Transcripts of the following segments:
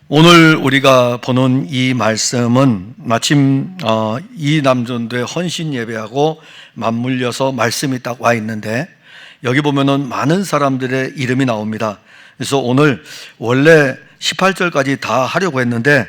오늘 우리가 보는 이 말씀은 마침 이 남전도의 헌신 예배하고 맞물려서 말씀이 딱 와 있는데, 여기 보면은 많은 사람들의 이름이 나옵니다. 그래서 오늘 원래 18절까지 다 하려고 했는데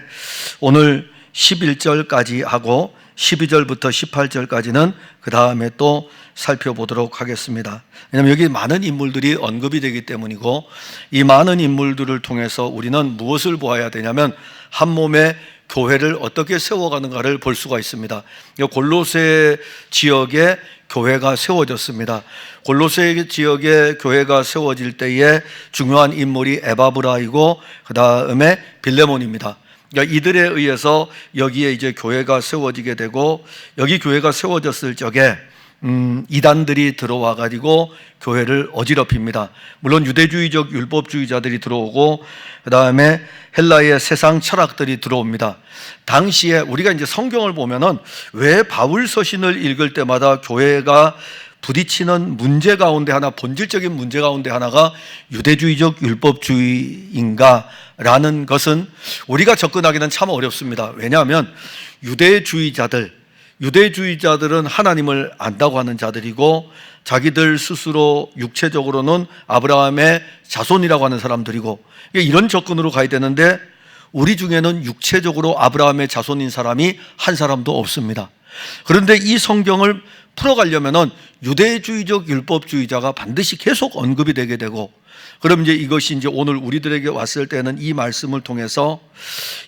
오늘 11절까지 하고 12절부터 18절까지는 그 다음에 또 살펴보도록 하겠습니다. 왜냐하면 여기 많은 인물들이 언급이 되기 때문이고, 이 많은 인물들을 통해서 우리는 무엇을 보아야 되냐면 한 몸의 교회를 어떻게 세워가는가를 볼 수가 있습니다. 골로새 지역에 교회가 세워졌습니다. 골로새 지역에 교회가 세워질 때에 중요한 인물이 에바브라이고 그 다음에 빌레몬입니다. 그러니까 이들에 의해서 여기에 이제 교회가 세워지게 되고, 여기 교회가 세워졌을 적에 이단들이 들어와 가지고 교회를 어지럽힙니다. 물론 유대주의적 율법주의자들이 들어오고 그 다음에 헬라의 세상 철학들이 들어옵니다. 당시에 우리가 이제 성경을 보면은 왜 바울 서신을 읽을 때마다 교회가 부딪히는 문제 가운데 하나, 본질적인 문제 가운데 하나가 유대주의적 율법주의인가 라는 것은 우리가 접근하기는 참 어렵습니다. 왜냐하면 유대주의자들은 하나님을 안다고 하는 자들이고, 자기들 스스로 육체적으로는 아브라함의 자손이라고 하는 사람들이고, 이런 접근으로 가야 되는데 우리 중에는 육체적으로 아브라함의 자손인 사람이 한 사람도 없습니다. 그런데 이 성경을 풀어가려면은 유대주의적 율법주의자가 반드시 계속 언급이 되게 되고, 그럼 이제 이것이 이제 오늘 우리들에게 왔을 때는 이 말씀을 통해서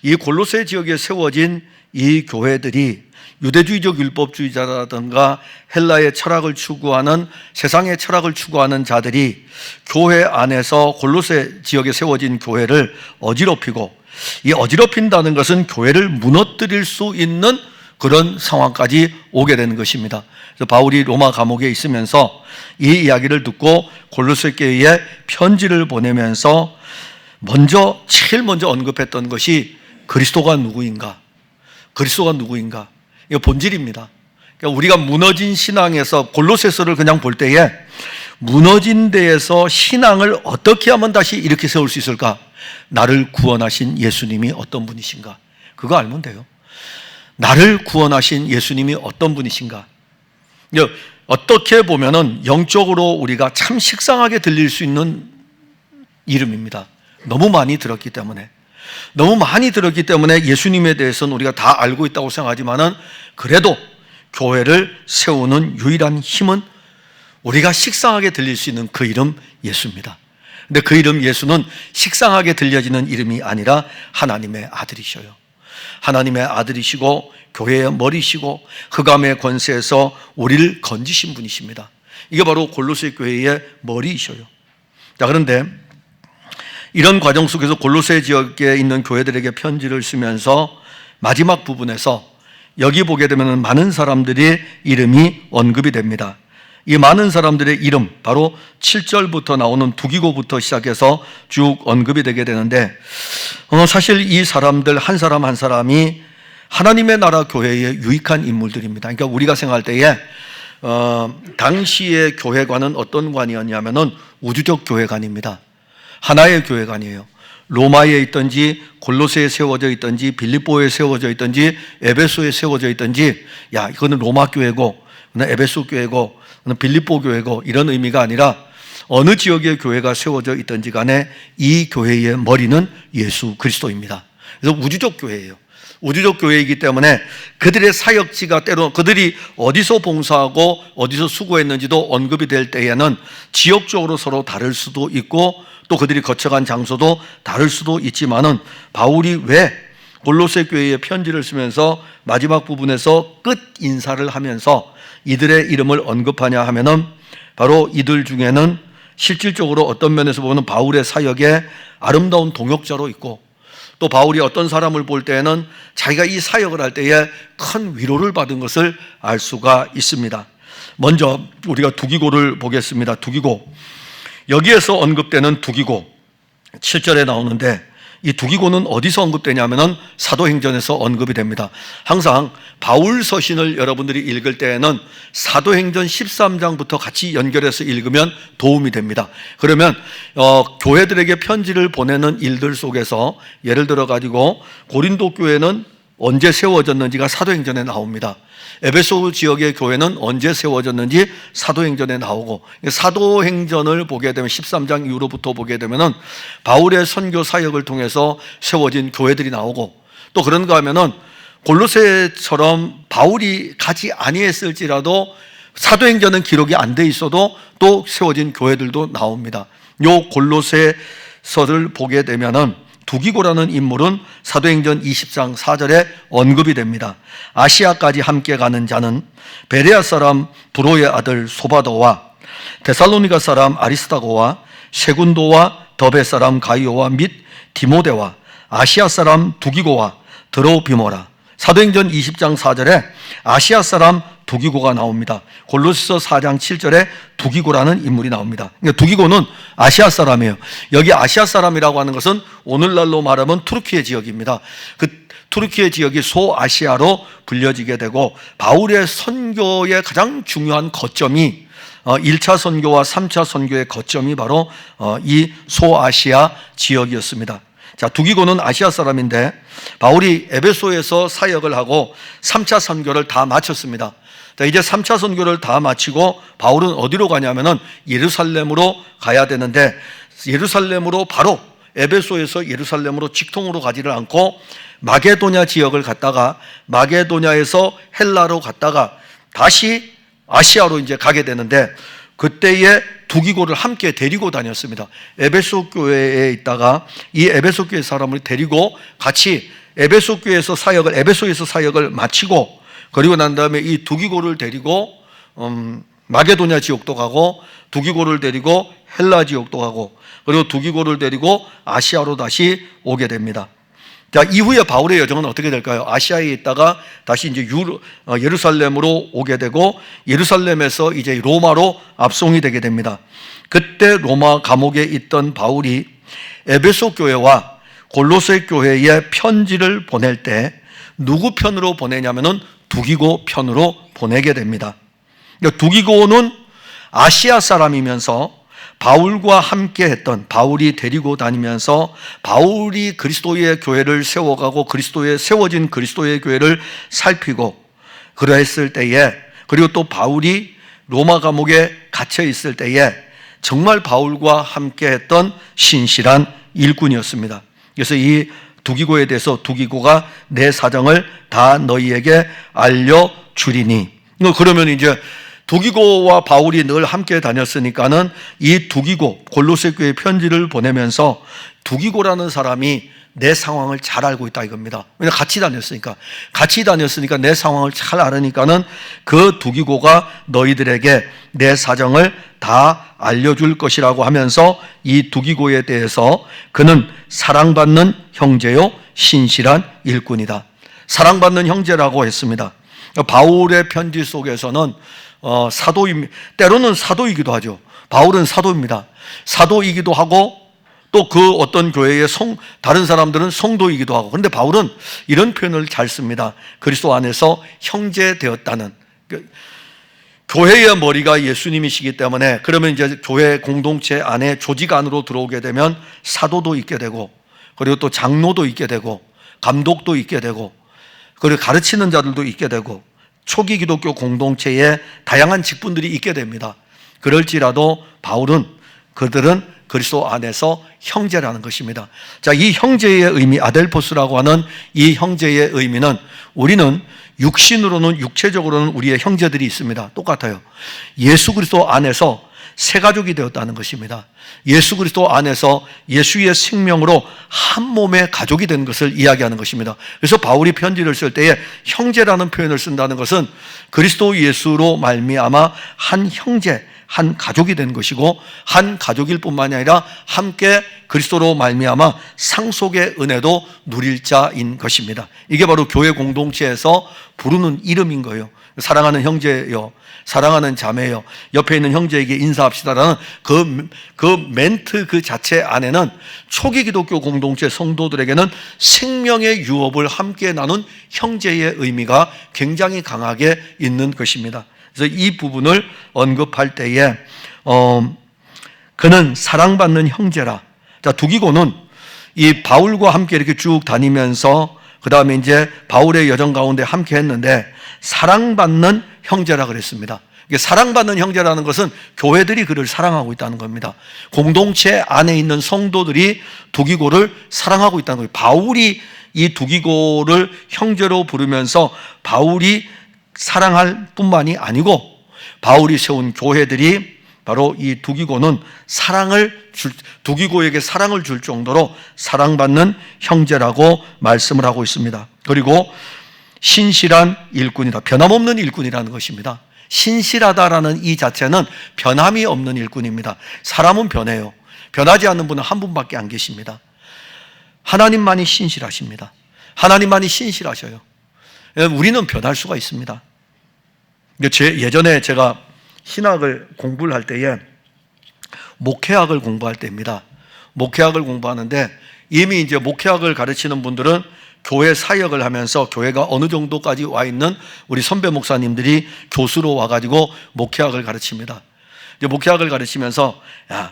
이 골로새 지역에 세워진 이 교회들이 유대주의적 율법주의자라든가 헬라의 철학을 추구하는, 세상의 철학을 추구하는 자들이 교회 안에서 골로새 지역에 세워진 교회를 어지럽히고, 이 어지럽힌다는 것은 교회를 무너뜨릴 수 있는 그런 상황까지 오게 되는 것입니다. 그래서 바울이 로마 감옥에 있으면서 이 이야기를 듣고 골로새 교회에 편지를 보내면서 제일 먼저 언급했던 것이 그리스도가 누구인가? 이거 본질입니다. 그러니까 우리가 무너진 신앙에서 골로새서를 그냥 볼 때에 무너진 데에서 신앙을 어떻게 하면 다시 이렇게 세울 수 있을까? 나를 구원하신 예수님이 어떤 분이신가? 그거 알면 돼요. 나를 구원하신 예수님이 어떤 분이신가? 어떻게 보면은 영적으로 우리가 참 식상하게 들릴 수 있는 이름입니다. 너무 많이 들었기 때문에 예수님에 대해서는 우리가 다 알고 있다고 생각하지만은, 그래도 교회를 세우는 유일한 힘은 우리가 식상하게 들릴 수 있는 그 이름 예수입니다. 근데 그 이름 예수는 식상하게 들려지는 이름이 아니라 하나님의 아들이셔요. 하나님의 아들이시고 교회의 머리시고 흑암의 권세에서 우리를 건지신 분이십니다. 이게 바로 골로새 교회의 머리이셔요. 자, 그런데 이런 과정 속에서 골로새 지역에 있는 교회들에게 편지를 쓰면서 마지막 부분에서 여기 보게 되면 많은 사람들의 이름이 언급이 됩니다. 이 많은 사람들의 이름, 바로 7절부터 나오는 두기고부터 시작해서 쭉 언급이 되게 되는데, 사실 이 사람들 한 사람 한 사람이 하나님의 나라 교회의 유익한 인물들입니다. 그러니까 우리가 생각할 때에 당시의 교회관은 어떤 관이었냐면은 우주적 교회관입니다. 하나의 교회관이에요. 로마에 있든지 골로새에 세워져 있든지 빌립보에 세워져 있든지 에베소에 세워져 있든지, 이거는 로마 교회고 이거는 에베소 교회고 이거는 빌립보 교회고, 이런 의미가 아니라 어느 지역의 교회가 세워져 있든지 간에 이 교회의 머리는 예수 그리스도입니다. 그래서 우주적 교회예요. 우주적 교회이기 때문에 그들의 사역지가 때로 그들이 어디서 봉사하고 어디서 수고했는지도 언급이 될 때에는 지역적으로 서로 다를 수도 있고, 또 그들이 거쳐간 장소도 다를 수도 있지만은, 바울이 왜 골로새 교회에 편지를 쓰면서 마지막 부분에서 끝 인사를 하면서 이들의 이름을 언급하냐 하면은, 바로 이들 중에는 실질적으로 어떤 면에서 보면 바울의 사역에 아름다운 동역자로 있고, 또 바울이 어떤 사람을 볼 때에는 자기가 이 사역을 할 때에 큰 위로를 받은 것을 알 수가 있습니다. 먼저 우리가 두기고를 보겠습니다. 두기고, 여기에서 언급되는 두기고 7절에 나오는데, 이 두기고는 어디서 언급되냐면은 사도행전에서 언급이 됩니다. 항상 바울 서신을 여러분들이 읽을 때에는 사도행전 13장부터 같이 연결해서 읽으면 도움이 됩니다. 그러면 교회들에게 편지를 보내는 일들 속에서 예를 들어 가지고 고린도 교회는 언제 세워졌는지가 사도행전에 나옵니다. 에베소 지역의 교회는 언제 세워졌는지 사도행전에 나오고, 사도행전을 보게 되면 13장 이후로부터 보게 되면은 바울의 선교 사역을 통해서 세워진 교회들이 나오고, 또 그런가 하면은 골로새처럼 바울이 가지 아니했을지라도 사도행전은 기록이 안 돼 있어도 또 세워진 교회들도 나옵니다. 요 골로새서를 보게 되면은 두기고라는 인물은 사도행전 20장 4절에 언급이 됩니다. 아시아까지 함께 가는 자는 베레아 사람 브로의 아들 소바도와 데살로니가 사람 아리스타고와 세군도와 더베 사람 가이오와 및 디모데와 아시아 사람 두기고와 드로비모라. 사도행전 20장 4절에 아시아 사람 두기고가 나옵니다. 골로새서 4장 7절에 두기고라는 인물이 나옵니다. 그러니까 두기고는 아시아 사람이에요. 여기 아시아 사람이라고 하는 것은 오늘날로 말하면 투르키의 지역입니다. 그 투르키의 지역이 소아시아로 불려지게 되고, 바울의 선교의 가장 중요한 거점이 1차 선교와 3차 선교의 거점이 바로 이 소아시아 지역이었습니다. 자, 두기고는 아시아 사람인데 바울이 에베소에서 사역을 하고 3차 선교를 다 마쳤습니다. 자, 이제 3차 선교를 다 마치고 바울은 어디로 가냐면은 예루살렘으로 가야 되는데, 예루살렘으로 바로 에베소에서 예루살렘으로 직통으로 가지를 않고 마게도냐 지역을 갔다가 마게도냐에서 헬라로 갔다가 다시 아시아로 이제 가게 되는데, 그때에 두기고를 함께 데리고 다녔습니다. 에베소 교회에 있다가 이 에베소 교회 사람을 데리고 같이 에베소에서 사역을 마치고, 그리고 난 다음에 이 두기고를 데리고 마게도냐 지역도 가고, 두기고를 데리고 헬라 지역도 가고, 그리고 두기고를 데리고 아시아로 다시 오게 됩니다. 자, 이후에 바울의 여정은 어떻게 될까요? 아시아에 있다가 다시 이제 예루살렘으로 오게 되고, 예루살렘에서 이제 로마로 압송이 되게 됩니다. 그때 로마 감옥에 있던 바울이 에베소 교회와 골로새 교회에 편지를 보낼 때 누구 편으로 보내냐면은 두기고 편으로 보내게 됩니다. 두기고는 아시아 사람이면서 바울과 함께 했던, 바울이 데리고 다니면서 바울이 그리스도의 교회를 세워가고 그리스도의 세워진 그리스도의 교회를 살피고 그러했을 때에, 그리고 또 바울이 로마 감옥에 갇혀 있을 때에 정말 바울과 함께 했던 신실한 일꾼이었습니다. 그래서 이 두기고에 대해서 두기고가 내 사정을 다 너희에게 알려주리니, 그러면 이제 두기고와 바울이 늘 함께 다녔으니까는 이 두기고, 골로새 교회 편지를 보내면서 두기고라는 사람이 내 상황을 잘 알고 있다 이겁니다. 왜냐하면 같이 다녔으니까 내 상황을 잘 알으니까는 그 두기고가 너희들에게 내 사정을 다 알려줄 것이라고 하면서 이 두기고에 대해서 그는 사랑받는 형제요 신실한 일꾼이다, 사랑받는 형제라고 했습니다. 바울의 편지 속에서는 때로는 사도이기도 하죠. 바울은 사도입니다. 사도이기도 하고 또 그 어떤 교회의 다른 사람들은 성도이기도 하고, 그런데 바울은 이런 표현을 잘 씁니다. 그리스도 안에서 형제 되었다는. 교회의 머리가 예수님이시기 때문에, 그러면 이제 교회 공동체 안에 조직 안으로 들어오게 되면 사도도 있게 되고, 그리고 또 장로도 있게 되고, 감독도 있게 되고, 그리고 가르치는 자들도 있게 되고, 초기 기독교 공동체에 다양한 직분들이 있게 됩니다. 그럴지라도 그들은 그리스도 안에서 형제라는 것입니다. 자, 이 형제의 의미, 아델포스라고 하는 이 형제의 의미는, 우리는 육신으로는, 육체적으로는 우리의 형제들이 있습니다. 똑같아요. 예수 그리스도 안에서 새 가족이 되었다는 것입니다. 예수 그리스도 안에서 예수의 생명으로 한 몸의 가족이 된 것을 이야기하는 것입니다. 그래서 바울이 편지를 쓸 때에 형제라는 표현을 쓴다는 것은 그리스도 예수로 말미암아 한 형제, 한 가족이 된 것이고, 한 가족일 뿐만이 아니라 함께 그리스도로 말미암아 상속의 은혜도 누릴 자인 것입니다. 이게 바로 교회 공동체에서 부르는 이름인 거예요. 사랑하는 형제요, 사랑하는 자매요, 옆에 있는 형제에게 인사합시다라는 그 멘트 그 자체 안에는 초기 기독교 공동체 성도들에게는 생명의 유업을 함께 나눈 형제의 의미가 굉장히 강하게 있는 것입니다. 그래서 이 부분을 언급할 때에 그는 사랑받는 형제라. 자, 두기고는 이 바울과 함께 이렇게 쭉 다니면서 그 다음에 이제 바울의 여정 가운데 함께 했는데 사랑받는 형제라 그랬습니다. 사랑받는 형제라는 것은 교회들이 그를 사랑하고 있다는 겁니다. 공동체 안에 있는 성도들이 두기고를 사랑하고 있다는 거예요. 바울이 이 두기고를 형제로 부르면서 바울이 사랑할 뿐만이 아니고 바울이 세운 교회들이 바로 이 두기고는 두기고에게 사랑을 줄 정도로 사랑받는 형제라고 말씀을 하고 있습니다. 그리고 신실한 일꾼이다. 변함없는 일꾼이라는 것입니다. 신실하다라는 이 자체는 변함이 없는 일꾼입니다. 사람은 변해요. 변하지 않는 분은 한 분밖에 안 계십니다. 하나님만이 신실하십니다. 하나님만이 신실하셔요. 우리는 변할 수가 있습니다. 예전에 제가 신학을 공부를 할 때에 목회학을 공부할 때입니다. 목회학을 공부하는데 이미 이제 목회학을 가르치는 분들은 교회 사역을 하면서 교회가 어느 정도까지 와 있는 우리 선배 목사님들이 교수로 와가지고 목회학을 가르칩니다. 이제 목회학을 가르치면서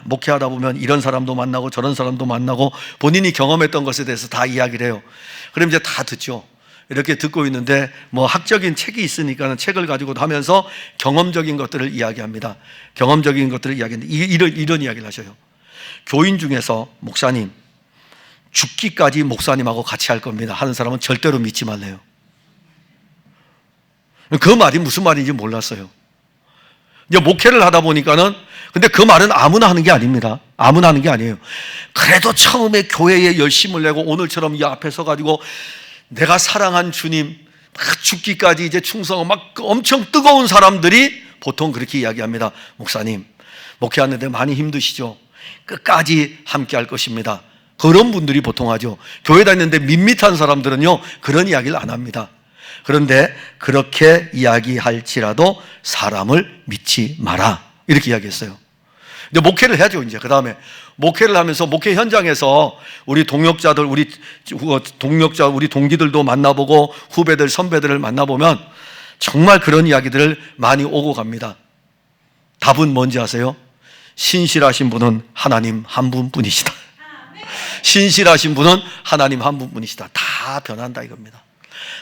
목회하다 보면 이런 사람도 만나고 저런 사람도 만나고 본인이 경험했던 것에 대해서 다 이야기를 해요. 그럼 이제 다 듣죠. 이렇게 듣고 있는데 뭐 학적인 책이 있으니까 책을 가지고도 하면서 경험적인 것들을 이야기합니다. 경험적인 것들을 이야기하는데 이런 이야기를 하셔요. 교인 중에서 목사님 죽기까지 목사님하고 같이 할 겁니다 하는 사람은 절대로 믿지 말래요. 그 말이 무슨 말인지 몰랐어요. 이제 목회를 하다 보니까는 근데 그 말은 아무나 하는 게 아닙니다. 아무나 하는 게 아니에요. 그래도 처음에 교회에 열심을 내고 오늘처럼 이 앞에 서가지고 내가 사랑한 주님 막 죽기까지 이제 충성하고 막 엄청 뜨거운 사람들이 보통 그렇게 이야기합니다. 목사님 목회하는데 많이 힘드시죠? 끝까지 함께 할 것입니다. 그런 분들이 보통 하죠. 교회 다니는데 밋밋한 사람들은요 그런 이야기를 안 합니다. 그런데 그렇게 이야기할지라도 사람을 믿지 마라 이렇게 이야기했어요. 근데 목회를 해야죠. 이제 그 다음에 목회를 하면서 목회 현장에서 우리 동역자들, 우리 동기들도 만나보고 후배들, 선배들을 만나보면 정말 그런 이야기들을 많이 오고 갑니다. 답은 뭔지 아세요? 신실하신 분은 하나님 한 분뿐이시다. 신실하신 분은 하나님 한 분뿐이시다. 다 변한다 이겁니다.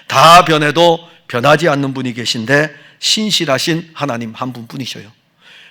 다 변해도 변하지 않는 분이 계신데 신실하신 하나님 한 분뿐이셔요.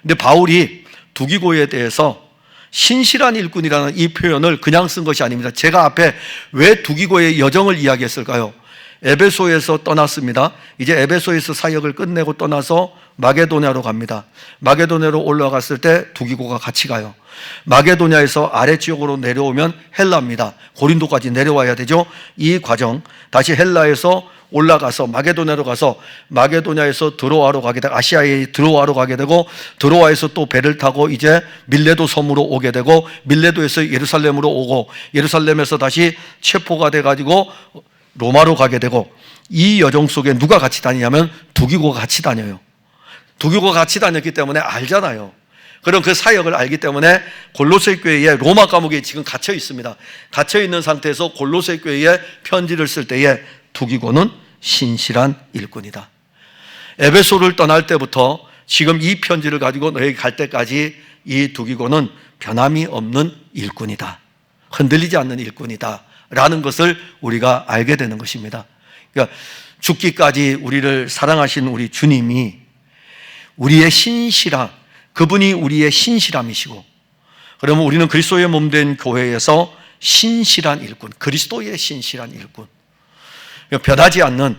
근데 바울이 두기고에 대해서 신실한 일꾼이라는 이 표현을 그냥 쓴 것이 아닙니다. 제가 앞에 왜 두기고의 여정을 이야기했을까요? 에베소에서 떠났습니다. 이제 에베소에서 사역을 끝내고 떠나서 마게도냐로 갑니다. 마게도냐로 올라갔을 때 두기고가 같이 가요. 마게도냐에서 아래지역으로 내려오면 헬라입니다. 고린도까지 내려와야 되죠. 이 과정 다시 헬라에서 올라가서 마게도냐로 가서 마게도냐에서 드로아로 가게 되고 아시아에 드로아로 가게 되고 드로아에서 또 배를 타고 이제 밀레도 섬으로 오게 되고 밀레도에서 예루살렘으로 오고 예루살렘에서 다시 체포가 돼가지고 로마로 가게 되고 이 여정 속에 누가 같이 다니냐면 두기고가 같이 다녀요. 두기고가 같이 다녔기 때문에 알잖아요. 그런 그 사역을 알기 때문에 골로새 교회에 로마 감옥에 지금 갇혀 있습니다. 갇혀 있는 상태에서 골로새 교회에 편지를 쓸 때에 두기고는 신실한 일꾼이다. 에베소를 떠날 때부터 지금 이 편지를 가지고 너에게 갈 때까지 이 두기고는 변함이 없는 일꾼이다. 흔들리지 않는 일꾼이다. 라는 것을 우리가 알게 되는 것입니다. 그러니까 죽기까지 우리를 사랑하신 우리 주님이 우리의 신실함, 그분이 우리의 신실함이시고, 그러면 우리는 그리스도의 몸된 교회에서 신실한 일꾼, 그리스도의 신실한 일꾼, 변하지 않는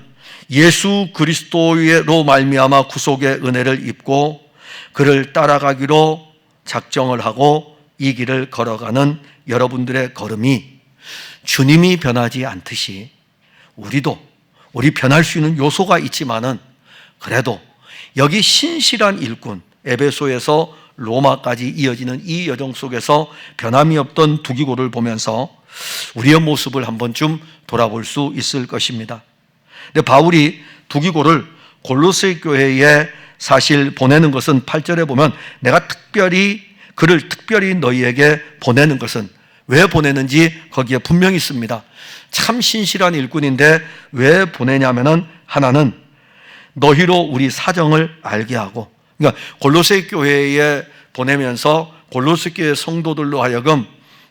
예수 그리스도로 말미암아 구속의 은혜를 입고 그를 따라가기로 작정을 하고 이 길을 걸어가는 여러분들의 걸음이 주님이 변하지 않듯이 우리 변할 수 있는 요소가 있지만은 그래도 여기 신실한 일꾼, 에베소에서 로마까지 이어지는 이 여정 속에서 변함이 없던 두기고를 보면서 우리의 모습을 한 번쯤 돌아볼 수 있을 것입니다. 근데 바울이 두기고를 골로새 교회에 사실 보내는 것은 8절에 보면 내가 그를 특별히 너희에게 보내는 것은 왜 보내는지 거기에 분명히 있습니다. 참 신실한 일꾼인데 왜 보내냐면은 하나는 너희로 우리 사정을 알게 하고, 그러니까 골로새 교회에 보내면서 골로새 교회 성도들로 하여금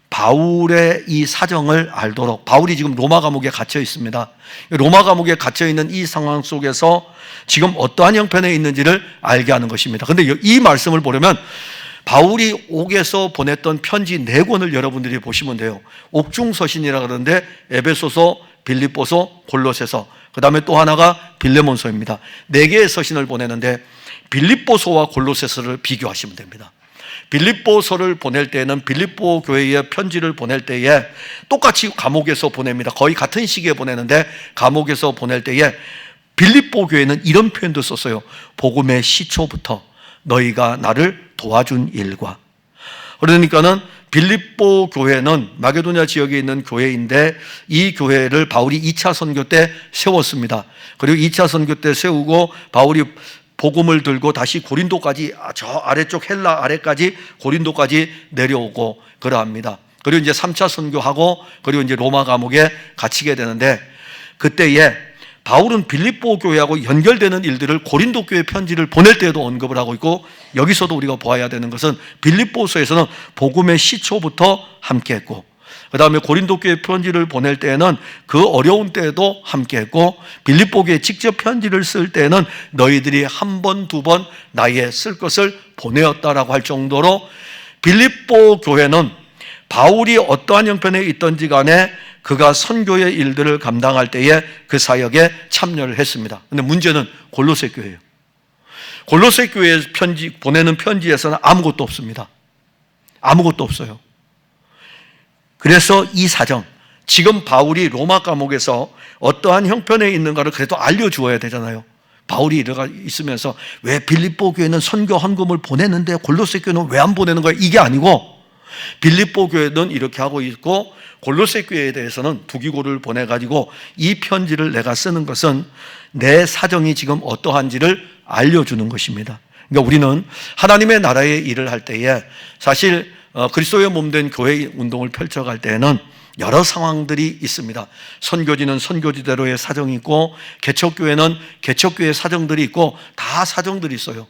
바울의 이 사정을 알도록, 바울이 지금 로마 감옥에 갇혀 있습니다. 로마 감옥에 갇혀 있는 이 상황 속에서 지금 어떠한 형편에 있는지를 알게 하는 것입니다. 그런데 이 말씀을 보려면 바울이 옥에서 보냈던 편지 4권을 여러분들이 보시면 돼요. 옥중서신이라 그러는데 에베소서, 빌립보서, 골로새서, 그 다음에 또 하나가 빌레몬서입니다. 4개의 서신을 보내는데 빌립보서와 골로새서를 비교하시면 됩니다. 빌립보서를 보낼 때에는 빌립보 교회에 편지를 보낼 때에 똑같이 감옥에서 보냅니다. 거의 같은 시기에 보내는데 감옥에서 보낼 때에 빌립보 교회는 이런 표현도 썼어요. 복음의 시초부터 너희가 나를 도와준 일과. 그러니까는 빌립보 교회는 마게도냐 지역에 있는 교회인데 이 교회를 바울이 2차 선교 때 세웠습니다. 그리고 2차 선교 때 세우고 바울이 복음을 들고 다시 고린도까지, 저 아래쪽 헬라 아래까지 고린도까지 내려오고 그러합니다. 그리고 이제 3차 선교하고 그리고 이제 로마 감옥에 갇히게 되는데, 그때에 바울은 빌립보 교회하고 연결되는 일들을 고린도 교회 편지를 보낼 때에도 언급을 하고 있고, 여기서도 우리가 보아야 되는 것은 빌립보서에서는 복음의 시초부터 함께했고, 그 다음에 고린도 교회 편지를 보낼 때에는 그 어려운 때에도 함께했고, 빌립보 교회에 직접 편지를 쓸 때에는 너희들이 한 번, 두 번 나의 쓸 것을 보내었다라고 할 정도로 빌립보 교회는 바울이 어떠한 형편에 있던지 간에 그가 선교의 일들을 감당할 때에 그 사역에 참여를 했습니다. 그런데 문제는 골로새 교회예요. 골로새 교회에 보내는 편지에서는 아무것도 없습니다. 아무것도 없어요. 그래서 이 사정, 지금 바울이 로마 감옥에서 어떠한 형편에 있는가를 그래도 알려주어야 되잖아요. 바울이 이러가 있으면서 왜 빌립보 교회는 선교 헌금을 보내는데 골로새 교회는 왜 안 보내는 거야? 이게 아니고, 빌립보 교회는 이렇게 하고 있고 골로새 교회에 대해서는 두기고를 보내가지고 이 편지를 내가 쓰는 것은 내 사정이 지금 어떠한지를 알려주는 것입니다. 그러니까 우리는 하나님의 나라의 일을 할 때에 사실 그리스도의 몸된 교회 운동을 펼쳐갈 때에는 여러 상황들이 있습니다. 선교지는 선교지대로의 사정이 있고, 개척교회는 개척교회의 사정들이 있고, 다 사정들이 있어요.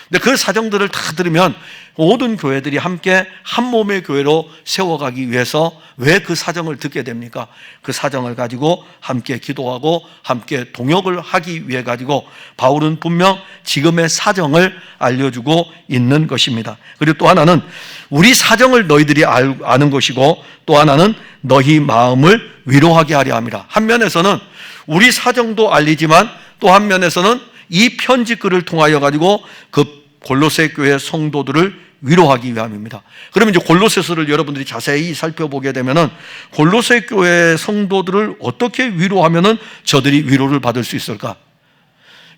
근데 그 사정들을 다 들으면 모든 교회들이 함께 한 몸의 교회로 세워가기 위해서 왜 그 사정을 듣게 됩니까? 그 사정을 가지고 함께 기도하고 함께 동역을 하기 위해 가지고 바울은 분명 지금의 사정을 알려주고 있는 것입니다. 그리고 또 하나는 우리 사정을 너희들이 아는 것이고, 또 하나는 너희 마음을 위로하게 하려 합니다. 한 면에서는 우리 사정도 알리지만 또 한 면에서는 이 편지글을 통하여 가지고 그 골로새 교회 성도들을 위로하기 위함입니다. 그러면 이제 골로새서를 여러분들이 자세히 살펴보게 되면은 골로새 교회 성도들을 어떻게 위로하면은 저들이 위로를 받을 수 있을까?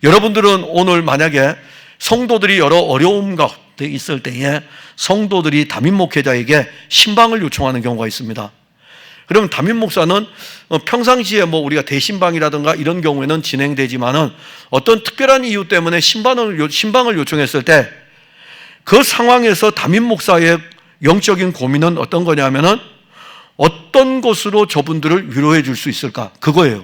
여러분들은 오늘 만약에 성도들이 여러 어려움 가운데 있을 때에 성도들이 담임 목회자에게 신방을 요청하는 경우가 있습니다. 그러면 담임 목사는 평상시에 우리가 대신방이라든가 이런 경우에는 진행되지만은 어떤 특별한 이유 때문에 신방을 요청했을 때 그 상황에서 담임 목사의 영적인 고민은 어떤 거냐면은 어떤 것으로 저분들을 위로해 줄 수 있을까? 그거예요.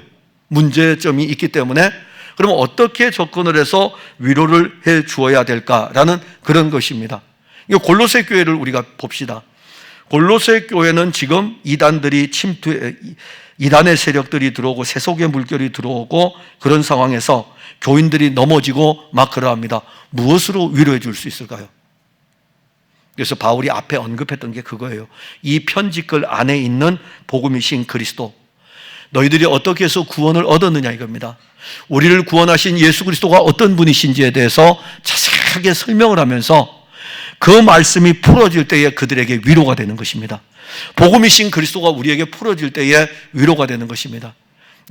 문제점이 있기 때문에 그러면 어떻게 접근을 해서 위로를 해 주어야 될까라는 그런 것입니다. 이 골로새 교회를 우리가 봅시다. 골로새 교회는 지금 이단의 세력들이 들어오고 세속의 물결이 들어오고 그런 상황에서 교인들이 넘어지고 막 그러합니다. 무엇으로 위로해 줄 수 있을까요? 그래서 바울이 앞에 언급했던 게 그거예요. 이 편지글 안에 있는 복음이신 그리스도, 너희들이 어떻게 해서 구원을 얻었느냐 이겁니다. 우리를 구원하신 예수 그리스도가 어떤 분이신지에 대해서 자세하게 설명을 하면서 그 말씀이 풀어질 때에 그들에게 위로가 되는 것입니다. 복음이신 그리스도가 우리에게 풀어질 때에 위로가 되는 것입니다.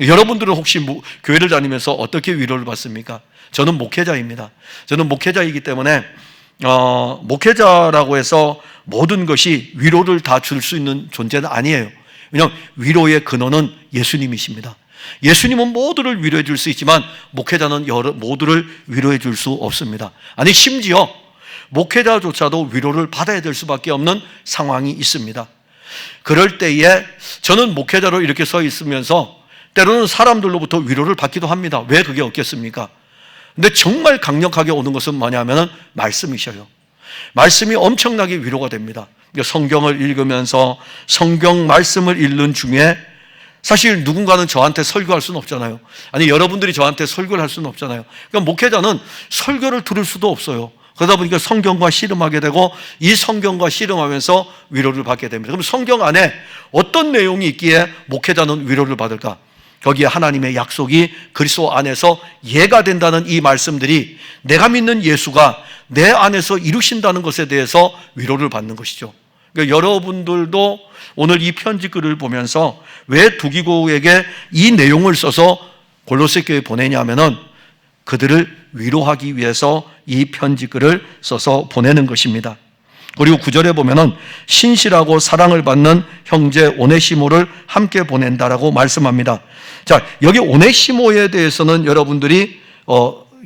여러분들은 혹시 교회를 다니면서 어떻게 위로를 받습니까? 저는 목회자입니다. 저는 목회자이기 때문에 목회자라고 해서 모든 것이 위로를 다 줄 수 있는 존재는 아니에요. 왜냐하면 위로의 근원은 예수님이십니다. 예수님은 모두를 위로해 줄 수 있지만 목회자는 모두를 위로해 줄 수 없습니다. 아니, 심지어 목회자조차도 위로를 받아야 될 수밖에 없는 상황이 있습니다. 그럴 때에 저는 목회자로 이렇게 서 있으면서 때로는 사람들로부터 위로를 받기도 합니다. 왜 그게 없겠습니까? 근데 정말 강력하게 오는 것은 뭐냐면 말씀이셔요. 말씀이 엄청나게 위로가 됩니다. 성경을 읽으면서 성경 말씀을 읽는 중에 사실 누군가는 저한테 설교할 수는 없잖아요. 아니, 여러분들이 저한테 설교를 할 수는 없잖아요. 그러니까 목회자는 설교를 들을 수도 없어요. 그러다 보니까 성경과 씨름하게 되고 이 성경과 씨름하면서 위로를 받게 됩니다. 그럼 성경 안에 어떤 내용이 있기에 목회자는 위로를 받을까? 거기에 하나님의 약속이 그리스도 안에서 예가 된다는 이 말씀들이 내가 믿는 예수가 내 안에서 이루신다는 것에 대해서 위로를 받는 것이죠. 그러니까 여러분들도 오늘 이 편지글을 보면서 왜 두기고에게 이 내용을 써서 골로새 교회에 보내냐면은 그들을 위로하기 위해서 이 편지글을 써서 보내는 것입니다. 그리고 9절에 보면은 신실하고 사랑을 받는 형제 오네시모를 함께 보낸다라고 말씀합니다. 자, 여기 오네시모에 대해서는 여러분들이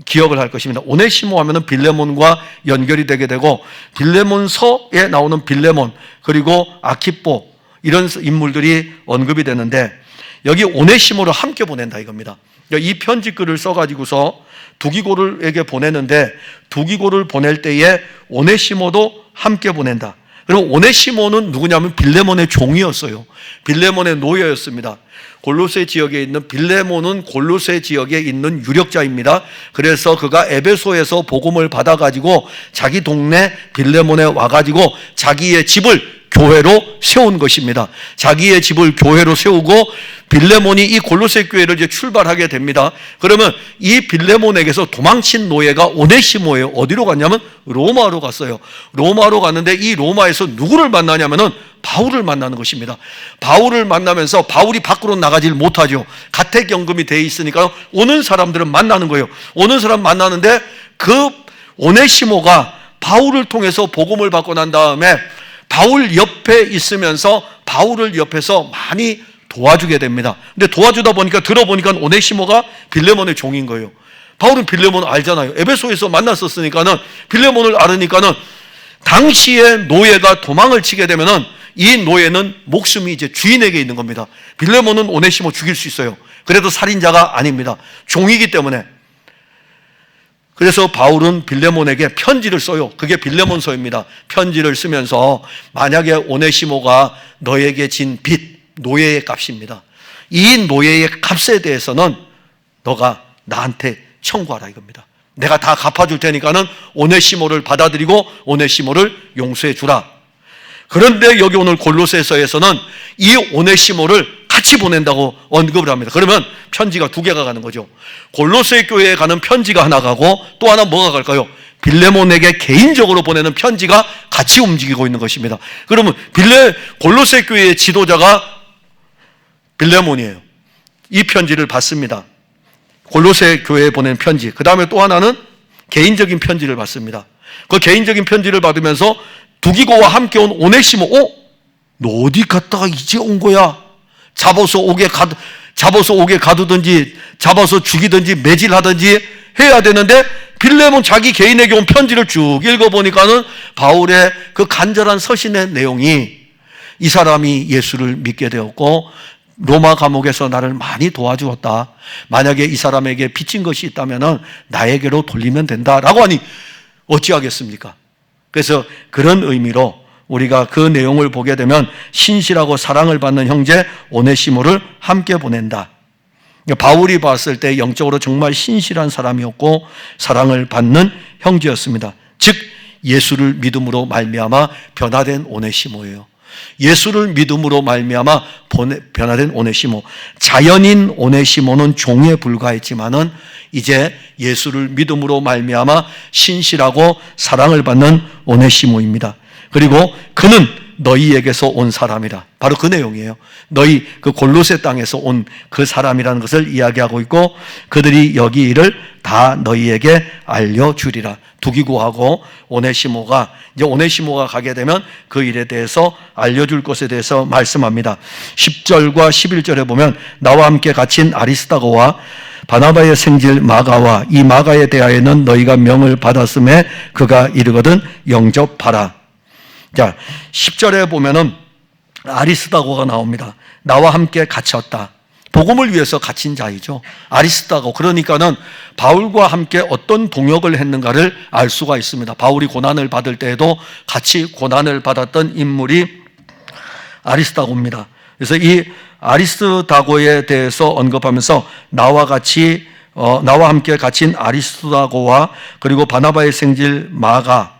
기억을 할 것입니다. 오네시모 하면은 빌레몬과 연결이 되게 되고, 빌레몬서에 나오는 빌레몬 그리고 아키포 이런 인물들이 언급이 되는데, 여기 오네시모를 함께 보낸다 이겁니다. 이 편지글을 써가지고서 두기고에게 보내는데, 두기고를 보낼 때에 오네시모도 함께 보낸다. 그리고 오네시모는 누구냐면 빌레몬의 종이었어요. 빌레몬의 노예였습니다. 골로새 지역에 있는 빌레몬은 골로새 지역에 있는 유력자입니다. 그래서 그가 에베소에서 복음을 받아가지고 자기 동네 빌레몬에 와가지고 자기의 집을 교회로 세운 것입니다. 자기의 집을 교회로 세우고 빌레몬이 이 골로새 교회를 이제 출발하게 됩니다. 그러면 이 빌레몬에게서 도망친 노예가 오네시모예요. 어디로 갔냐면 로마로 갔어요. 로마로 갔는데 이 로마에서 누구를 만나냐면은 바울을 만나는 것입니다. 바울을 만나면서 바울이 밖으로 나가질 못하죠. 가택연금이 돼 있으니까 오는 사람들은 만나는 거예요. 오는 사람 만나는데 그 오네시모가 바울을 통해서 복음을 받고 난 다음에 바울 옆에 있으면서 바울을 옆에서 많이 도와주게 됩니다. 근데 도와주다 보니까 들어보니까 오네시모가 빌레몬의 종인 거예요. 바울은 빌레몬을 알잖아요. 에베소에서 만났었으니까는 빌레몬을 알으니까는 당시에 노예가 도망을 치게 되면은 이 노예는 목숨이 이제 주인에게 있는 겁니다. 빌레몬은 오네시모 죽일 수 있어요. 그래도 살인자가 아닙니다. 종이기 때문에. 그래서 바울은 빌레몬에게 편지를 써요. 그게 빌레몬서입니다. 편지를 쓰면서 만약에 오네시모가 너에게 진 빚, 노예의 값입니다. 이 노예의 값에 대해서는 너가 나한테 청구하라 이겁니다. 내가 다 갚아줄 테니까는 오네시모를 받아들이고 오네시모를 용서해 주라. 그런데 여기 오늘 골로새서에서는 이 오네시모를 같이 보낸다고 언급을 합니다. 그러면 편지가 두 개가 가는 거죠. 골로새 교회에 가는 편지가 하나 가고 또 하나 뭐가 갈까요? 빌레몬에게 개인적으로 보내는 편지가 같이 움직이고 있는 것입니다. 그러면 골로새 교회의 지도자가 빌레몬이에요. 이 편지를 받습니다. 골로새 교회에 보낸 편지. 그 다음에 또 하나는 개인적인 편지를 받습니다. 그 개인적인 편지를 받으면서 두기고와 함께 온 오네시모, 너 어디 갔다가 이제 온 거야? 잡아서 옥에 가두든지 잡아서 죽이든지 매질하든지 해야 되는데 빌레몬 자기 개인에게 온 편지를 쭉 읽어보니까는 바울의 그 간절한 서신의 내용이 이 사람이 예수를 믿게 되었고 로마 감옥에서 나를 많이 도와주었다. 만약에 이 사람에게 빚진 것이 있다면 나에게로 돌리면 된다라고 하니 어찌하겠습니까? 그래서 그런 의미로 우리가 그 내용을 보게 되면 신실하고 사랑을 받는 형제 오네시모를 함께 보낸다. 바울이 봤을 때 영적으로 정말 신실한 사람이었고 사랑을 받는 형제였습니다. 즉 예수를 믿음으로 말미암아 변화된 오네시모예요. 예수를 믿음으로 말미암아 변화된 오네시모. 자연인 오네시모는 종에 불과했지만은 이제 예수를 믿음으로 말미암아 신실하고 사랑을 받는 오네시모입니다. 그리고 그는 너희에게서 온 사람이라. 바로 그 내용이에요. 너희 그 골로새 땅에서 온 그 사람이라는 것을 이야기하고 있고, 그들이 여기 일을 다 너희에게 알려주리라. 두기고하고 오네시모가, 이제 오네시모가 가게 되면 그 일에 대해서 알려줄 것에 대해서 말씀합니다. 10절과 11절에 보면 나와 함께 갇힌 아리스다고와 바나바의 생질 마가와 이 마가에 대하여는 너희가 명을 받았음에 그가 이르거든 영접하라. 자, 10절에 보면은 아리스다고가 나옵니다. 나와 함께 갇혔다. 복음을 위해서 갇힌 자이죠. 아리스다고. 그러니까는 바울과 함께 어떤 동역을 했는가를 알 수가 있습니다. 바울이 고난을 받을 때에도 같이 고난을 받았던 인물이 아리스다고입니다. 그래서 이 아리스다고에 대해서 언급하면서 나와 함께 갇힌 아리스다고와 그리고 바나바의 생질 마가,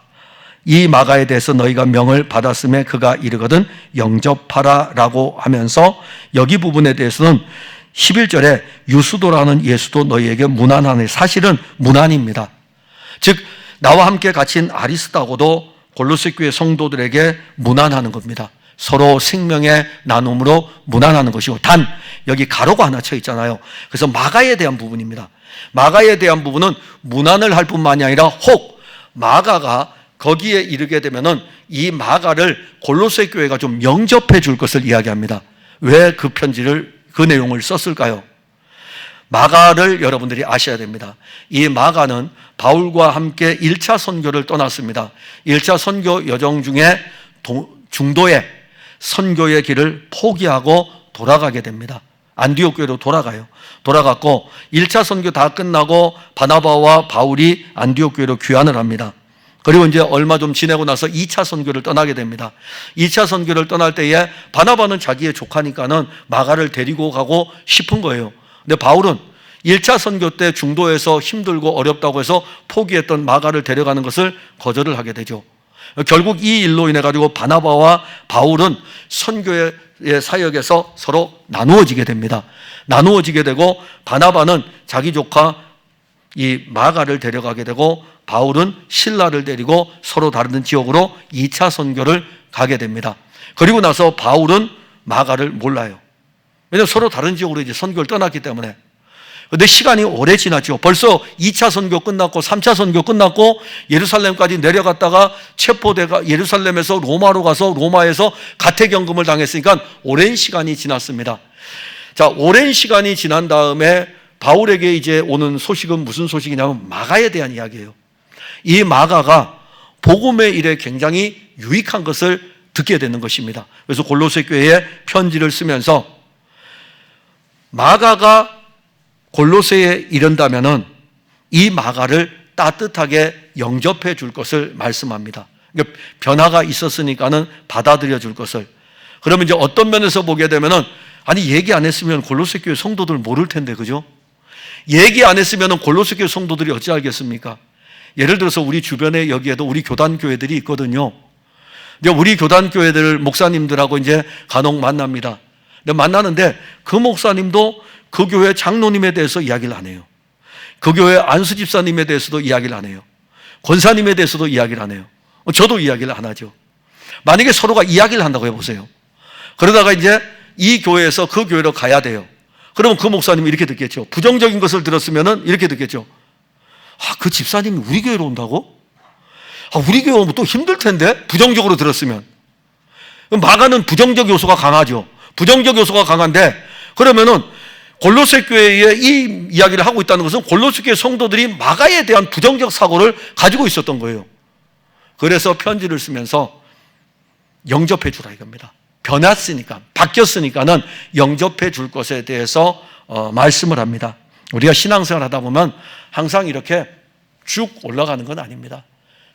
이 마가에 대해서 너희가 명을 받았음에 그가 이르거든 영접하라 라고 하면서 여기 부분에 대해서는 11절에 유수도라는 예수도 너희에게 문안하네. 사실은 문안입니다. 즉 나와 함께 갇힌 아리스다고도 골로새 교회 성도들에게 문안하는 겁니다. 서로 생명의 나눔으로 문안하는 것이고, 단 여기 가로가 하나 쳐 있잖아요. 그래서 마가에 대한 부분입니다. 마가에 대한 부분은 문안을 할 뿐만이 아니라 혹 마가가 거기에 이르게 되면은 이 마가를 골로새 교회가 좀 영접해 줄 것을 이야기합니다. 왜 그 편지를, 그 내용을 썼을까요? 마가를 여러분들이 아셔야 됩니다. 이 마가는 바울과 함께 1차 선교를 떠났습니다. 1차 선교 여정 중에 중도에 선교의 길을 포기하고 돌아가게 됩니다. 안디옥 교회로 돌아갔고 1차 선교 다 끝나고 바나바와 바울이 안디옥 교회로 귀환을 합니다. 그리고 이제 얼마 좀 지내고 나서 2차 선교를 떠나게 됩니다. 2차 선교를 떠날 때에 바나바는 자기의 조카니까는 마가를 데리고 가고 싶은 거예요. 근데 바울은 1차 선교 때 중도에서 힘들고 어렵다고 해서 포기했던 마가를 데려가는 것을 거절을 하게 되죠. 결국 이 일로 인해 가지고 바나바와 바울은 선교의 사역에서 서로 나누어지게 됩니다. 나누어지게 되고 바나바는 자기 조카 이 마가를 데려가게 되고 바울은 실라를 데리고 서로 다른 지역으로 2차 선교를 가게 됩니다. 그리고 나서 바울은 마가를 몰라요. 왜냐하면 서로 다른 지역으로 이제 선교를 떠났기 때문에. 근데 시간이 오래 지났죠. 벌써 2차 선교 끝났고 3차 선교 끝났고 예루살렘까지 내려갔다가 체포돼가 예루살렘에서 로마로 가서 로마에서 가택연금을 당했으니까 오랜 시간이 지났습니다. 자, 오랜 시간이 지난 다음에 바울에게 이제 오는 소식은 무슨 소식이냐면 마가에 대한 이야기예요. 이 마가가 복음의 일에 굉장히 유익한 것을 듣게 되는 것입니다. 그래서 골로새 교회에 편지를 쓰면서 마가가 골로새에 이른다면은 이 마가를 따뜻하게 영접해 줄 것을 말씀합니다. 그러니까 변화가 있었으니까는 받아들여 줄 것을. 그러면 이제 어떤 면에서 보게 되면은 아니 얘기 안 했으면 골로새 교회 성도들 모를 텐데, 그죠? 얘기 안 했으면은 골로새 교회 성도들이 어찌 알겠습니까? 예를 들어서 우리 주변에 여기에도 우리 교단 교회들이 있거든요. 이제 우리 교단 교회들 목사님들하고 이제 간혹 만납니다. 근데 만나는데 그 목사님도 그 교회 장로님에 대해서 이야기를 안 해요. 그 교회 안수 집사님에 대해서도 이야기를 안 해요. 권사님에 대해서도 이야기를 안 해요. 저도 이야기를 안 하죠. 만약에 서로가 이야기를 한다고 해보세요. 그러다가 이제 이 교회에서 그 교회로 가야 돼요. 그러면 그 목사님이 이렇게 듣겠죠. 부정적인 것을 들었으면은 이렇게 듣겠죠. 아, 그 집사님이 우리 교회로 온다고? 아, 우리 교회 오면 또 힘들 텐데? 부정적으로 들었으면. 마가는 부정적 요소가 강하죠. 부정적 요소가 강한데, 그러면은 골로새 교회에 이 이야기를 하고 있다는 것은 골로새 교회 성도들이 마가에 대한 부정적 사고를 가지고 있었던 거예요. 그래서 편지를 쓰면서 영접해 주라 이겁니다. 변했으니까, 바뀌었으니까는 영접해 줄 것에 대해서 말씀을 합니다. 우리가 신앙생활 하다 보면 항상 이렇게 쭉 올라가는 건 아닙니다.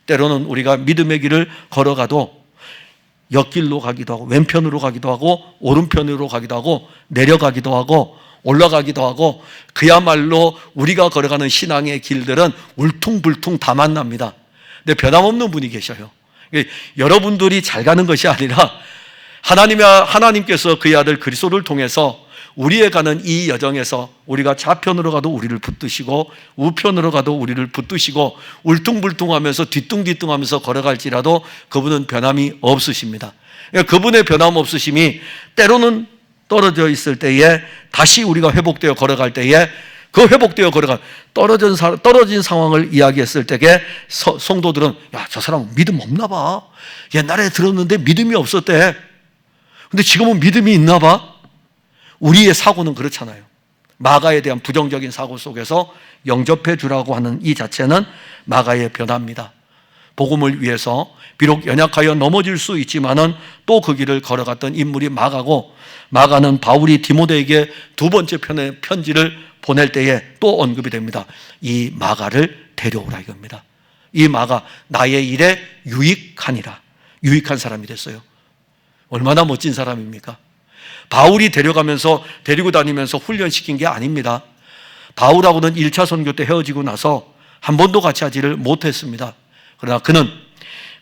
때로는 우리가 믿음의 길을 걸어가도 옆길로 가기도 하고 왼편으로 가기도 하고 오른편으로 가기도 하고 내려가기도 하고 올라가기도 하고, 그야말로 우리가 걸어가는 신앙의 길들은 울퉁불퉁 다 만납니다. 근데 변함없는 분이 계셔요. 여러분들이 잘 가는 것이 아니라 하나님께서 그의 아들 그리스도를 통해서 우리의 가는 이 여정에서 우리가 좌편으로 가도 우리를 붙드시고 우편으로 가도 우리를 붙드시고 울퉁불퉁하면서 뒤뚱뒤뚱하면서 걸어갈지라도 그분은 변함이 없으십니다. 그분의 변함 없으심이 때로는 떨어져 있을 때에 다시 우리가 회복되어 걸어갈 때에 그 회복되어 걸어간 떨어진 상황을 이야기했을 때에 성도들은 야, 저 사람 믿음 없나 봐. 옛날에 들었는데 믿음이 없었대. 근데 지금은 믿음이 있나 봐. 우리의 사고는 그렇잖아요. 마가에 대한 부정적인 사고 속에서 영접해 주라고 하는 이 자체는 마가의 변화입니다. 복음을 위해서 비록 연약하여 넘어질 수 있지만은 또 그 길을 걸어갔던 인물이 마가고, 마가는 바울이 디모데에게 두 번째 편지를 보낼 때에 또 언급이 됩니다. 이 마가를 데려오라 이겁니다. 이 마가 나의 일에 유익하니라. 유익한 사람이 됐어요. 얼마나 멋진 사람입니까? 바울이 데리고 다니면서 훈련시킨 게 아닙니다. 바울하고는 1차 선교 때 헤어지고 나서 한 번도 같이 하지를 못했습니다. 그러나 그는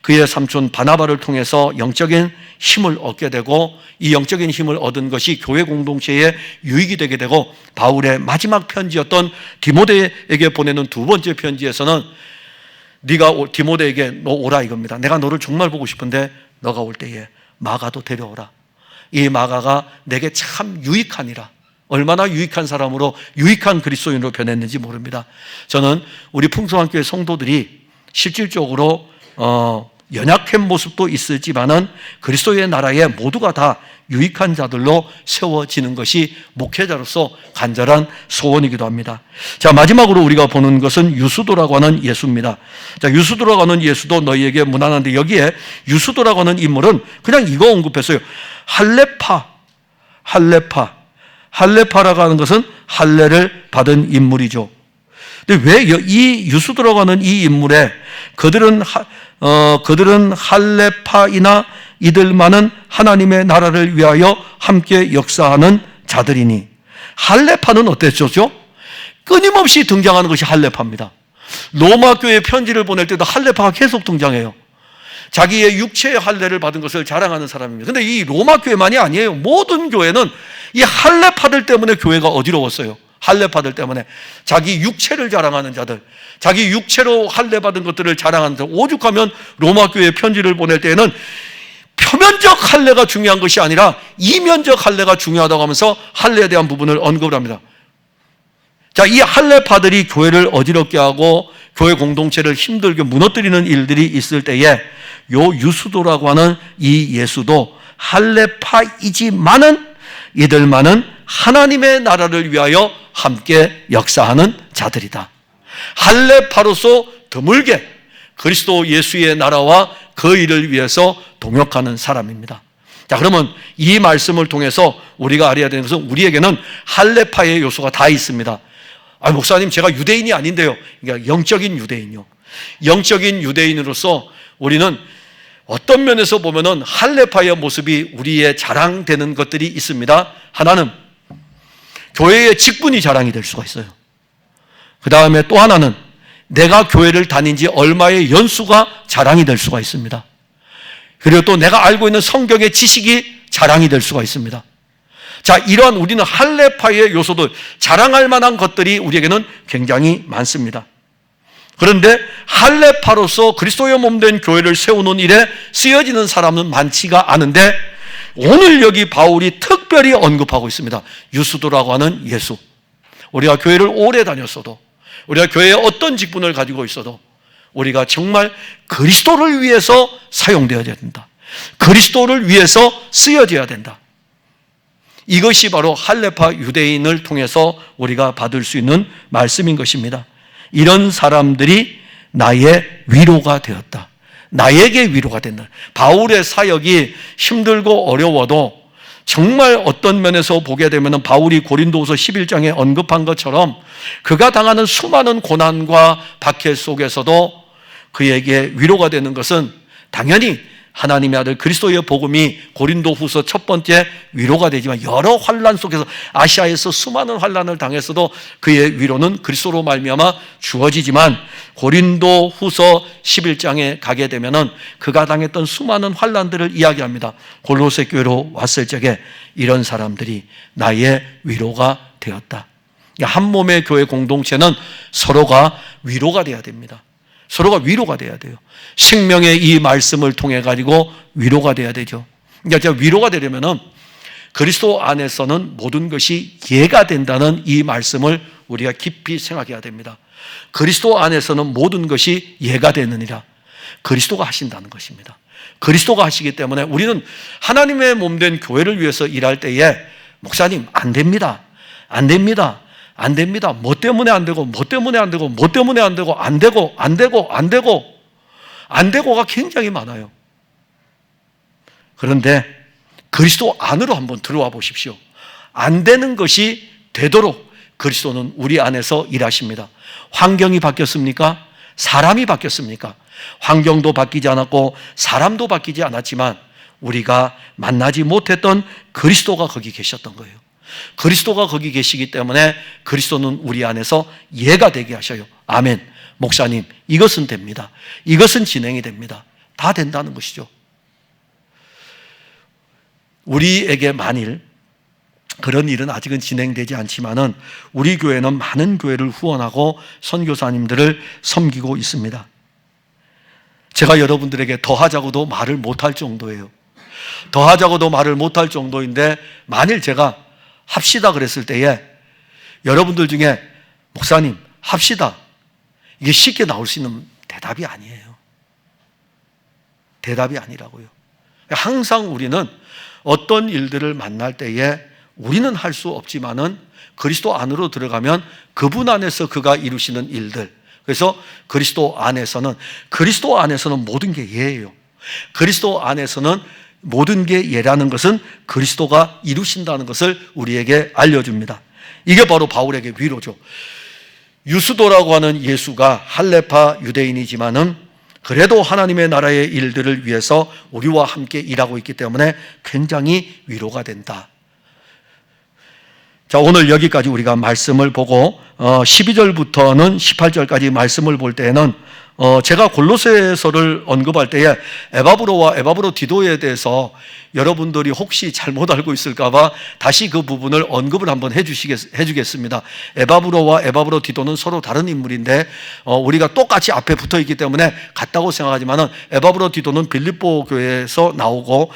그의 삼촌 바나바를 통해서 영적인 힘을 얻게 되고, 이 영적인 힘을 얻은 것이 교회 공동체에 유익이 되게 되고, 바울의 마지막 편지였던 디모데에게 보내는 두 번째 편지에서는 네가 디모데에게 너 오라 이겁니다. 내가 너를 정말 보고 싶은데 너가 올 때에 마가도 데려오라. 이 마가가 내게 참 유익하니라. 얼마나 유익한 사람으로, 유익한 그리스도인으로 변했는지 모릅니다. 저는 우리 풍성한교회 성도들이 실질적으로 연약한 모습도 있을지만은 그리스도의 나라에 모두가 다 유익한 자들로 세워지는 것이 목회자로서 간절한 소원이기도 합니다. 자, 마지막으로 우리가 보는 것은 유수도라고 하는 예수입니다. 자, 유수도라고 하는 예수도 너희에게 무난한데, 여기에 유수도라고 하는 인물은 그냥 이거 언급했어요. 할레파라고 하는 것은 할례를 받은 인물이죠. 근데 왜 이 유수도라고 하는 이 인물에 그들은 할레파이나 이들만은 하나님의 나라를 위하여 함께 역사하는 자들이니. 할레파는 어땠죠? 끊임없이 등장하는 것이 할레파입니다. 로마 교회에 편지를 보낼 때도 할레파가 계속 등장해요. 자기의 육체의 할례를 받은 것을 자랑하는 사람입니다. 근데 이 로마 교회만이 아니에요. 모든 교회는 이 할레파들 때문에 교회가 어지러웠어요. 할례파들 때문에 자기 육체를 자랑하는 자들, 자기 육체로 할례 받은 것들을 자랑하는 자들, 오죽하면 로마 교회에 편지를 보낼 때에는 표면적 할례가 중요한 것이 아니라 이면적 할례가 중요하다고 하면서 할례에 대한 부분을 언급을 합니다. 자, 이 할례파들이 교회를 어지럽게 하고 교회 공동체를 힘들게 무너뜨리는 일들이 있을 때에 요 유수도라고 하는 이 예수도 할례파이지만은 이들만은 하나님의 나라를 위하여 함께 역사하는 자들이다. 할례파로서 드물게 그리스도 예수의 나라와 그 일을 위해서 동역하는 사람입니다. 자, 그러면 이 말씀을 통해서 우리가 알아야 되는 것은 우리에게는 할례파의 요소가 다 있습니다. 아, 목사님, 제가 유대인이 아닌데요. 그러니까 영적인 유대인이요. 영적인 유대인으로서 우리는 어떤 면에서 보면은 할례파의 모습이 우리의 자랑되는 것들이 있습니다. 하나는 교회의 직분이 자랑이 될 수가 있어요. 그 다음에 또 하나는 내가 교회를 다닌 지 얼마의 연수가 자랑이 될 수가 있습니다. 그리고 또 내가 알고 있는 성경의 지식이 자랑이 될 수가 있습니다. 자, 이러한 우리는 할례파의 요소도 자랑할 만한 것들이 우리에게는 굉장히 많습니다. 그런데 할례파로서 그리스도의 몸된 교회를 세우는 일에 쓰여지는 사람은 많지가 않은데, 오늘 여기 바울이 특별히 언급하고 있습니다. 유수도라고 하는 예수. 우리가 교회를 오래 다녔어도, 우리가 교회에 어떤 직분을 가지고 있어도 우리가 정말 그리스도를 위해서 사용되어야 된다. 그리스도를 위해서 쓰여져야 된다. 이것이 바로 할례파 유대인을 통해서 우리가 받을 수 있는 말씀인 것입니다. 이런 사람들이 나의 위로가 되었다. 나에게 위로가 된다. 바울의 사역이 힘들고 어려워도 정말 어떤 면에서 보게 되면 바울이 고린도후서 11장에 언급한 것처럼 그가 당하는 수많은 고난과 박해 속에서도 그에게 위로가 되는 것은 당연히 하나님의 아들 그리스도의 복음이 고린도후서 첫 번째 위로가 되지만 여러 환난 속에서 아시아에서 수많은 환난을 당했어도 그의 위로는 그리스도로 말미암아 주어지지만 고린도후서 11장에 가게 되면은 그가 당했던 수많은 환난들을 이야기합니다. 골로새 교회로 왔을 적에 이런 사람들이 나의 위로가 되었다. 한 몸의 교회 공동체는 서로가 위로가 돼야 됩니다. 서로가 위로가 돼야 돼요. 생명의 이 말씀을 통해 가지고 위로가 돼야 되죠. 그러니까 위로가 되려면은 그리스도 안에서는 모든 것이 이해가 된다는 이 말씀을 우리가 깊이 생각해야 됩니다. 그리스도 안에서는 모든 것이 이해가 되느니라. 그리스도가 하신다는 것입니다. 그리스도가 하시기 때문에 우리는 하나님의 몸된 교회를 위해서 일할 때에 목사님 안 됩니다. 안 됩니다. 안 됩니다. 뭐 때문에 안 되고, 뭐 때문에 안 되고, 뭐 때문에 안 되고, 안 되고, 안 되고, 안 되고, 안 되고가 굉장히 많아요. 그런데 그리스도 안으로 한번 들어와 보십시오. 안 되는 것이 되도록 그리스도는 우리 안에서 일하십니다. 환경이 바뀌었습니까? 사람이 바뀌었습니까? 환경도 바뀌지 않았고 사람도 바뀌지 않았지만 우리가 만나지 못했던 그리스도가 거기 계셨던 거예요. 그리스도가 거기 계시기 때문에 그리스도는 우리 안에서 예가 되게 하셔요. 아멘. 목사님, 이것은 됩니다. 이것은 진행이 됩니다. 다 된다는 것이죠. 우리에게 만일 그런 일은 아직은 진행되지 않지만은 우리 교회는 많은 교회를 후원하고 선교사님들을 섬기고 있습니다. 제가 여러분들에게 더 하자고도 말을 못할 정도예요. 더 하자고도 말을 못할 정도인데 만일 제가 합시다 그랬을 때에 여러분들 중에 목사님 합시다 이게 쉽게 나올 수 있는 대답이 아니에요. 대답이 아니라고요. 항상 우리는 어떤 일들을 만날 때에 우리는 할 수 없지만은 그리스도 안으로 들어가면 그분 안에서 그가 이루시는 일들, 그래서 그리스도 안에서는 모든 게 예예요. 그리스도 안에서는 모든 게 예라는 것은 그리스도가 이루신다는 것을 우리에게 알려줍니다. 이게 바로 바울에게 위로죠. 유스도라고 하는 예수가 할레파 유대인이지만은 그래도 하나님의 나라의 일들을 위해서 우리와 함께 일하고 있기 때문에 굉장히 위로가 된다. 자, 오늘 여기까지 우리가 말씀을 보고 12절부터는 18절까지 말씀을 볼 때에는 제가 골로새서를 언급할 때에 에바브로와 에바브로디도에 대해서 여러분들이 혹시 잘못 알고 있을까봐 다시 그 부분을 언급을 한번 해주겠습니다. 에바브로와 에바브로디도는 서로 다른 인물인데 우리가 똑같이 앞에 붙어 있기 때문에 같다고 생각하지만은 에바브로디도는 빌립보 교회에서 나오고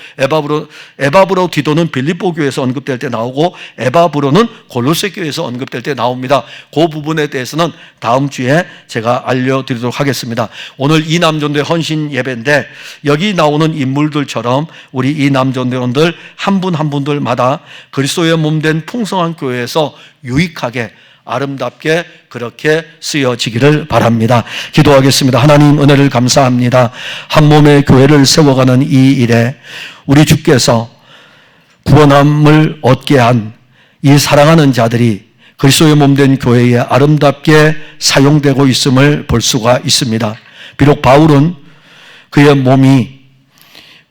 에바브로디도는 빌립보 교회에서 언급될 때 나오고 에바브로는 골로새 교회에서 언급될 때 나옵니다. 그 부분에 대해서는 다음 주에 제가 알려드리도록 하겠습니다. 오늘 이남전도의 헌신 예배인데 여기 나오는 인물들처럼 우리 이남전도원들 한 분 한 분들마다 그리스도의 몸된 풍성한 교회에서 유익하게 아름답게 그렇게 쓰여지기를 바랍니다. 기도하겠습니다. 하나님 은혜를 감사합니다. 한 몸의 교회를 세워가는 이 일에 우리 주께서 구원함을 얻게 한 이 사랑하는 자들이 그리스도의 몸된 교회에 아름답게 사용되고 있음을 볼 수가 있습니다. 비록 바울은 그의 몸이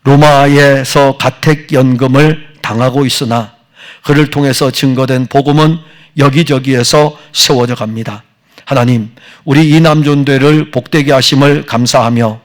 로마에서 가택연금을 당하고 있으나 그를 통해서 증거된 복음은 여기저기에서 세워져 갑니다. 하나님, 우리 이남전도회를 복되게 하심을 감사하며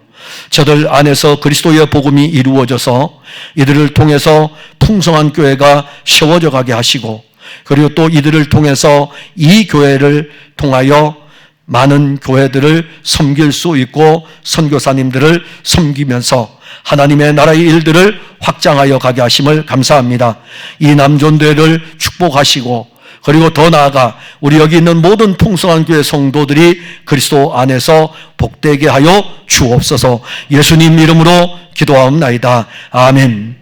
저들 안에서 그리스도의 복음이 이루어져서 이들을 통해서 풍성한 교회가 세워져 가게 하시고 그리고 또 이들을 통해서 이 교회를 통하여 많은 교회들을 섬길 수 있고 선교사님들을 섬기면서 하나님의 나라의 일들을 확장하여 가게 하심을 감사합니다. 이 남전도회를 축복하시고 그리고 더 나아가 우리 여기 있는 모든 풍성한 교회 성도들이 그리스도 안에서 복되게 하여 주옵소서. 예수님 이름으로 기도하옵나이다. 아멘.